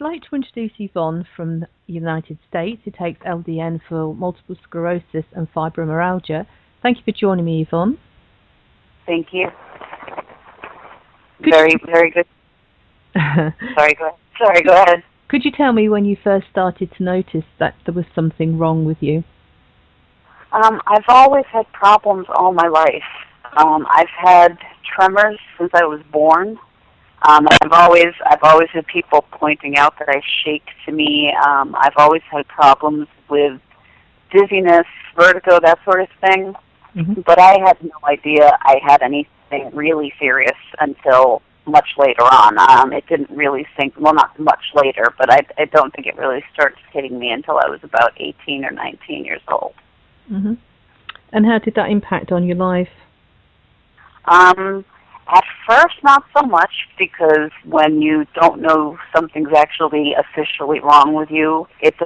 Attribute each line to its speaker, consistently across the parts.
Speaker 1: I'd like to introduce Yvonne from the United States, who takes LDN for multiple sclerosis and fibromyalgia. Thank you for joining me, Yvonne.
Speaker 2: Thank you. Very good. Sorry, go ahead.
Speaker 1: Could you tell me when you first started to notice that there was something wrong with you?
Speaker 2: I've always had problems all my life. I've had tremors since I was born. I've always had people pointing out that I shake to me. I've always had problems with dizziness, vertigo, that sort of thing.
Speaker 1: Mm-hmm.
Speaker 2: But I had no idea I had anything really serious until much later on. It didn't really sink, well, not much later, but I don't think it really started hitting me until I was about 18 or 19 years old.
Speaker 1: Mm-hmm. And how did that impact on your life?
Speaker 2: At first, not so much, because when you don't know something's actually officially wrong with you, it's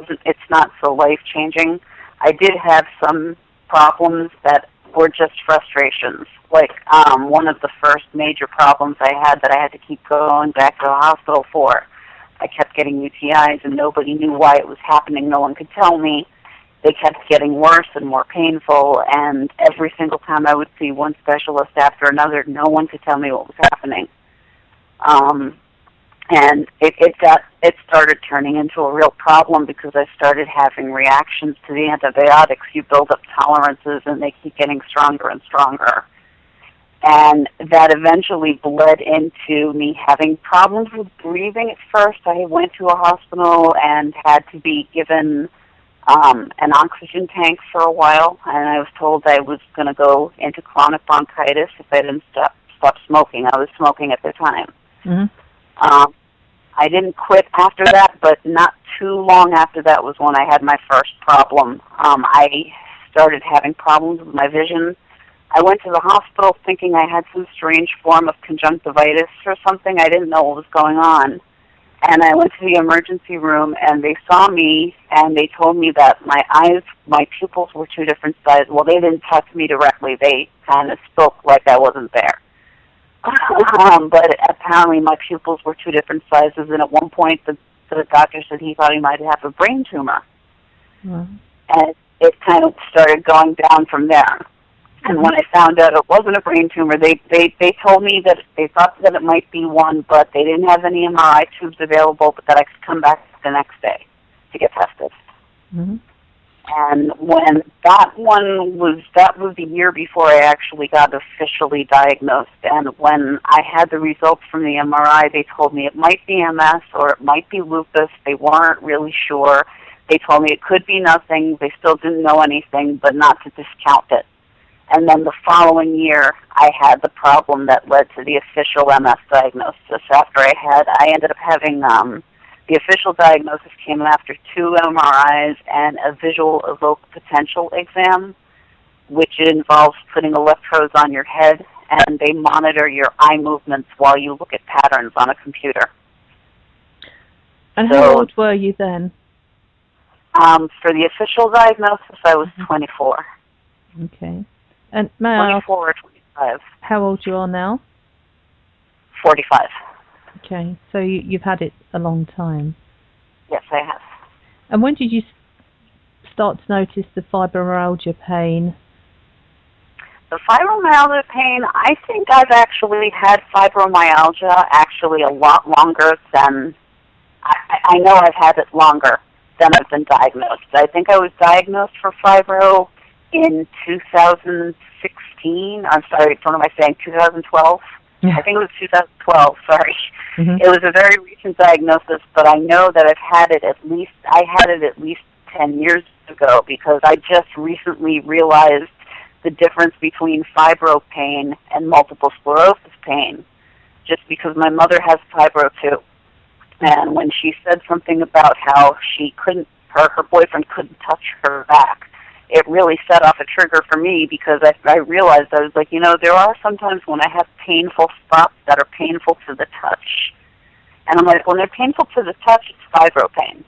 Speaker 2: not so life-changing. I did have some problems that were just frustrations. Like, one of the first major problems I had that I had to keep going back to the hospital for. I kept getting UTIs and nobody knew why it was happening. No one could tell me. They kept getting worse and more painful, and every single time I would see one specialist after another, no one could tell me what was happening. And it started turning into a real problem because I started having reactions to the antibiotics. You build up tolerances, and they keep getting stronger and stronger. And that eventually bled into me having problems with breathing at first. I went to a hospital and had to be given an oxygen tank for a while, and I was told I was going to go into chronic bronchitis if I didn't stop smoking. I was smoking at the time.
Speaker 1: Mm-hmm.
Speaker 2: I didn't quit after that, but not too long after that was when I had my first problem. I started having problems with my vision. I went to the hospital thinking I had some strange form of conjunctivitis or something. I didn't know what was going on. And I went to the emergency room, and they saw me, and they told me that my pupils were two different sizes. Well, they didn't touch me directly. They kind of spoke like I wasn't there. But apparently my pupils were two different sizes, and at one point the doctor said he thought he might have a brain tumor.
Speaker 1: Mm-hmm.
Speaker 2: And it kind of started going down from there. And when I found out it wasn't a brain tumor, they told me that they thought that it might be one, but they didn't have any MRI tubes available, but that I could come back the next day to get tested.
Speaker 1: Mm-hmm.
Speaker 2: And when that was the year before I actually got officially diagnosed. And when I had the results from the MRI, they told me it might be MS or it might be lupus. They weren't really sure. They told me it could be nothing. They still didn't know anything, but not to discount it. And then the following year, I had the problem that led to the official MS diagnosis. After I ended up having, the official diagnosis came after 2 MRIs and a visual evoked potential exam, which involves putting electrodes on your head, and they monitor your eye movements while you look at patterns on a computer.
Speaker 1: And how old were you then?
Speaker 2: For the official diagnosis, I was 24.
Speaker 1: Okay. And may I ask,
Speaker 2: 24 or 25.
Speaker 1: How old you are now?
Speaker 2: 45.
Speaker 1: Okay, so you've had it a long time.
Speaker 2: Yes, I have.
Speaker 1: And when did you start to notice the fibromyalgia pain?
Speaker 2: The fibromyalgia pain, I think I've actually had fibromyalgia actually a lot longer than, I know I've had it longer than I've been diagnosed. I think I was diagnosed for fibro in 2016. I'm sorry, what am I saying, 2012?
Speaker 1: Yeah.
Speaker 2: I think it was 2012, sorry.
Speaker 1: Mm-hmm.
Speaker 2: It was a very recent diagnosis, but I know that I had it at least 10 years ago, because I just recently realized the difference between fibro pain and multiple sclerosis pain, just because my mother has fibro too. And when she said something about how her boyfriend couldn't touch her back, it really set off a trigger for me, because I realized, I was like, there are sometimes when I have painful spots that are painful to the touch. And I'm like, when they're painful to the touch, it's fibro pain.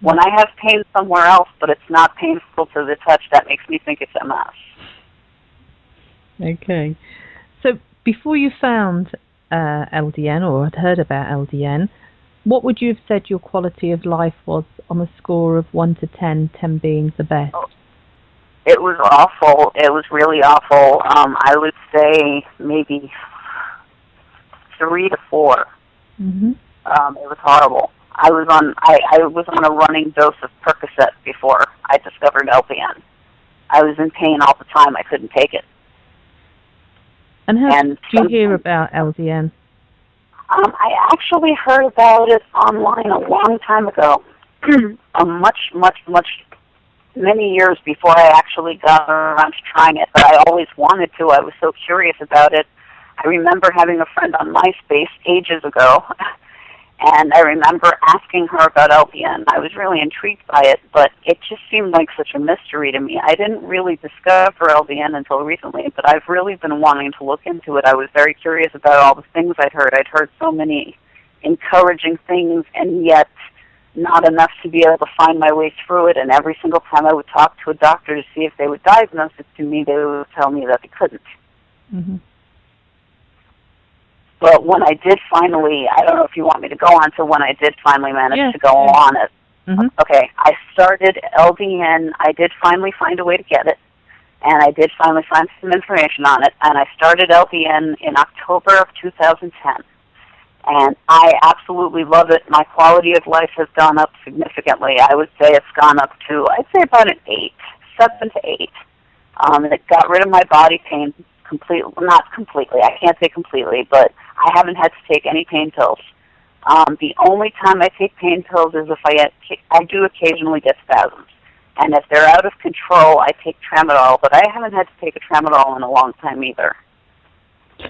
Speaker 2: When I have pain somewhere else, but it's not painful to the touch, that makes me think it's MS.
Speaker 1: Okay. So before you found LDN or had heard about LDN, What would you have said your quality of life was on a score of 1 to 10, 10 being the best?
Speaker 2: It was awful. It was really awful. I would say maybe 3 to 4.
Speaker 1: Mm-hmm.
Speaker 2: It was horrible. I was on a running dose of Percocet before I discovered LDN. I was in pain all the time. I couldn't take it. and
Speaker 1: did you hear about LDN?
Speaker 2: I actually heard about it online a long time ago, many years before I actually got around to trying it, but I always wanted to. I was so curious about it. I remember having a friend on MySpace ages ago, and I remember asking her about LDN. I was really intrigued by it, but it just seemed like such a mystery to me. I didn't really discover LDN until recently, but I've really been wanting to look into it. I was very curious about all the things I'd heard. I'd heard so many encouraging things, and yet not enough to be able to find my way through it. And every single time I would talk to a doctor to see if they would diagnose it to me, they would tell me that they couldn't.
Speaker 1: Mm-hmm.
Speaker 2: But when I did finally, I don't know if you want me to go on to when I did finally manage to go on it.
Speaker 1: Mm-hmm.
Speaker 2: Okay, I started LDN. I did finally find a way to get it, and I did finally find some information on it, and I started LDN in October of 2010. And I absolutely love it. My quality of life has gone up significantly. I would say it's gone up to, I'd say about an 8, 7 to 8. And it got rid of my body pain completely, not completely, I can't say completely, but I haven't had to take any pain pills. The only time I take pain pills is if I do occasionally get spasms. And if they're out of control, I take tramadol, but I haven't had to take a tramadol in a long time either.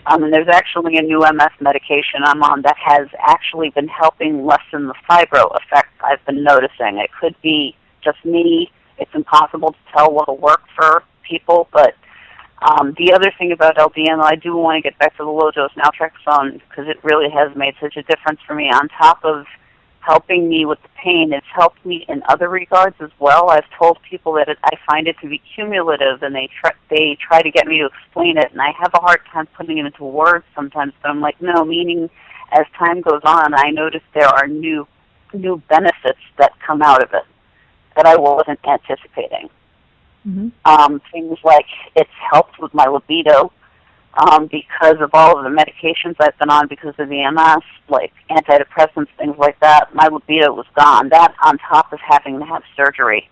Speaker 2: And there's actually a new MS medication I'm on that has actually been helping lessen the fibro effect I've been noticing. It could be just me. It's impossible to tell what'll work for people, but the other thing about LDN, I do want to get back to the low-dose Naltrexone because it really has made such a difference for me. On top of helping me with the pain, it's helped me in other regards as well. I've told people that I find it to be cumulative, and they try to get me to explain it, and I have a hard time putting it into words sometimes, but I'm like, no, meaning as time goes on, I notice there are new benefits that come out of it that I wasn't anticipating.
Speaker 1: Mm-hmm.
Speaker 2: Things like it's helped with my libido because of all of the medications I've been on because of the MS, like antidepressants, things like that. My libido was gone. That on top of having to have surgery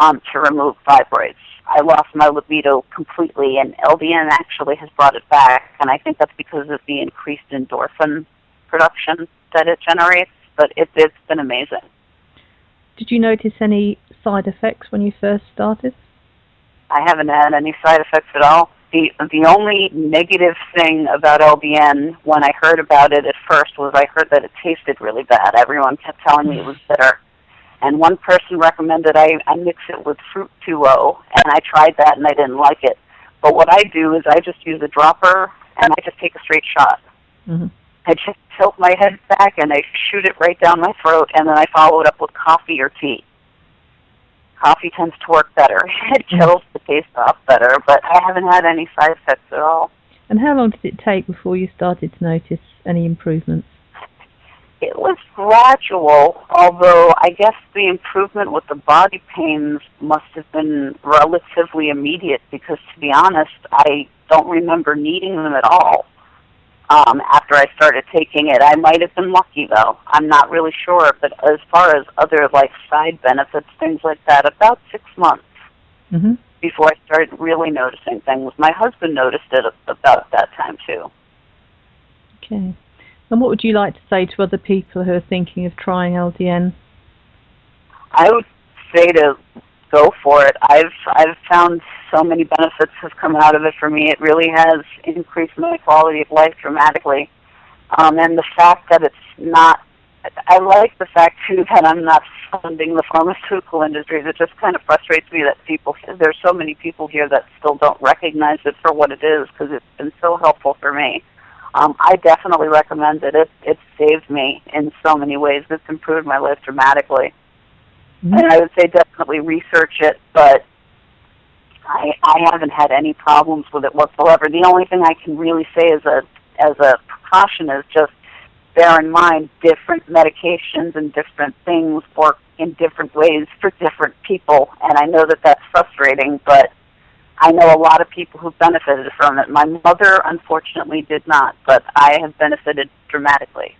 Speaker 2: to remove fibroids. I lost my libido completely, and LDN actually has brought it back, and I think that's because of the increased endorphin production that it generates, but it's been amazing.
Speaker 1: Did you notice any side effects when you first started?
Speaker 2: I haven't had any side effects at all. The only negative thing about LDN when I heard about it at first was I heard that it tasted really bad. Everyone kept telling me it was bitter. And one person recommended I mix it with Fruit 2O, and I tried that and I didn't like it. But what I do is I just use a dropper and I just take a straight shot.
Speaker 1: Mm-hmm.
Speaker 2: I just tilt my head back and I shoot it right down my throat, and then I follow it up with coffee or tea. Coffee tends to work better. It kills the taste off better, but I haven't had any side effects at all.
Speaker 1: And how long did it take before you started to notice any improvements?
Speaker 2: It was gradual, although I guess the improvement with the body pains must have been relatively immediate because, to be honest, I don't remember needing them at all. After I started taking it, I might have been lucky, though. I'm not really sure, but as far as other side benefits, things like that, about 6 months
Speaker 1: mm-hmm.
Speaker 2: before I started really noticing things. My husband noticed it about that time, too.
Speaker 1: Okay. And what would you like to say to other people who are thinking of trying LDN?
Speaker 2: I would say to go for it. I've found so many benefits have come out of it for me. It really has increased my quality of life dramatically. And the fact that it's not, I like the fact, too, that I'm not funding the pharmaceutical industries. It just kind of frustrates me that there's so many people here that still don't recognize it for what it is because it's been so helpful for me. I definitely recommend it. It saved me in so many ways. It's improved my life dramatically. Mm-hmm. And I would say definitely research it, but I haven't had any problems with it whatsoever. The only thing I can really say as a precaution is just bear in mind different medications and different things work in different ways for different people. And I know that that's frustrating, but I know a lot of people who benefited from it. My mother, unfortunately, did not, but I have benefited dramatically.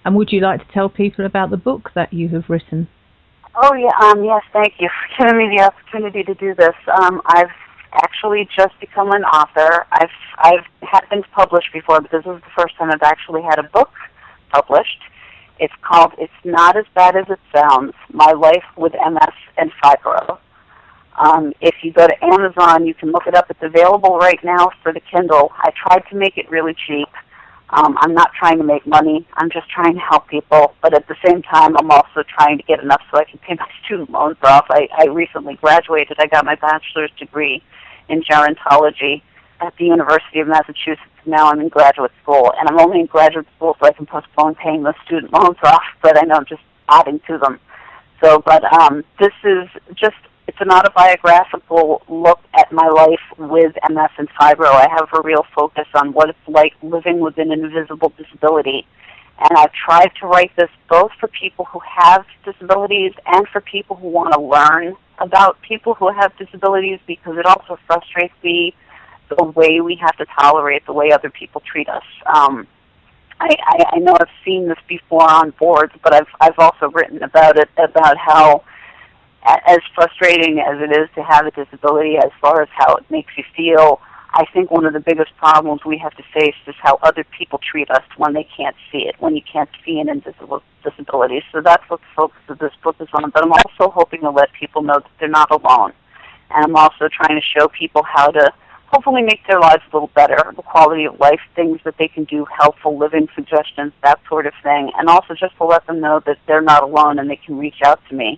Speaker 1: And would you like to tell people about the book that you have written?
Speaker 2: Oh, yeah, yes, thank you for giving me the opportunity to do this. I've actually just become an author. I've had things published before, but this is the first time I've actually had a book published. It's called It's Not As Bad As It Sounds, My Life with MS and Fibro. If you go to Amazon, you can look it up. It's available right now for the Kindle. I tried to make it really cheap. I'm not trying to make money. I'm just trying to help people. But at the same time, I'm also trying to get enough so I can pay my student loans off. I recently graduated. I got my bachelor's degree in gerontology at the University of Massachusetts. Now I'm in graduate school. And I'm only in graduate school so I can postpone paying those student loans off. But I know I'm just adding to them. So, but this is just... It's an autobiographical look at my life with MS and fibro. I have a real focus on what it's like living with an invisible disability. And I've tried to write this both for people who have disabilities and for people who want to learn about people who have disabilities, because it also frustrates me the way we have to tolerate the way other people treat us. I know I've seen this before on boards, but I've also written about it, about how as frustrating as it is to have a disability, as far as how it makes you feel, I think one of the biggest problems we have to face is how other people treat us when they can't see it, when you can't see an invisible disability. So that's what the focus of this book is on. But I'm also hoping to let people know that they're not alone. And I'm also trying to show people how to hopefully make their lives a little better, the quality of life, things that they can do, helpful living suggestions, that sort of thing. And also just to let them know that they're not alone and they can reach out to me.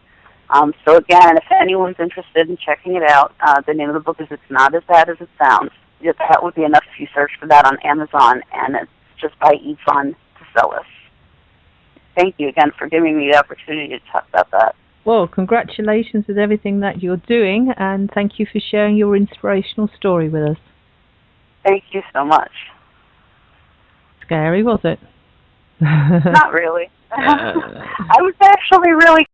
Speaker 2: So again, if anyone's interested in checking it out, the name of the book is It's Not As Bad As It Sounds. That would be enough if you search for that on Amazon, and it's just by Yvonne. Thank you again for giving me the opportunity to talk about that.
Speaker 1: Well, congratulations with everything that you're doing, and thank you for sharing your inspirational story with us.
Speaker 2: Thank you so much.
Speaker 1: Scary, was it?
Speaker 2: Not really. I was actually really